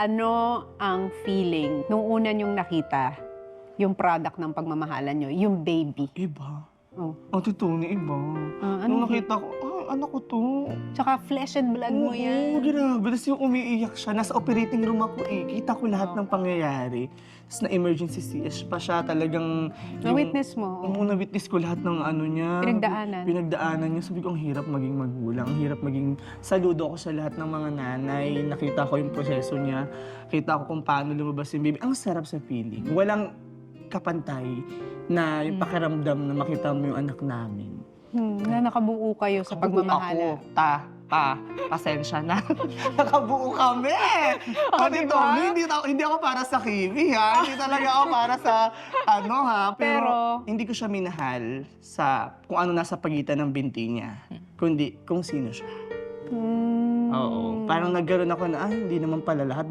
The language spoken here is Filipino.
Ano ang feeling nung una niyong nakita yung product ng pagmamahalan niyo, yung baby? Iba. Oh. Ate Tony, iba. Ano? Nung nakita ko, anak ko 'to. Tsaka flesh and blood mo Oo, yan. grabe. Tapos yung umiiyak siya, nasa operating room ako eh. Kita ko lahat ng pangyayari. Tapos na-emergency CS pa siya, talagang... Na-witness mo? Oo, na-witness ko lahat ng ano niya. Pinagdaanan? Pinagdaanan niya. Sabi ko, ang hirap maging magulang. Ang hirap maging... Saludo ako sa lahat ng mga nanay. Nakita ko yung proseso niya. Kita ko kung paano lumabas yung baby. Ang sarap sa feeling. Walang kapantay na yung pakiramdam na makita mo yung anak namin. Na nakabuo kayo sa pagmamahala. Pasensya na. Nakabuo kami! Ate diba? Tommy, hindi ako para sa Kiwi, ha? Hindi talaga ako para sa ano, ha? Pero hindi ko siya minahal sa kung ano nasa pagitan ng binti niya. Kundi kung sino siya. Oo. Parang nagkaroon ako na, hindi naman pala lahat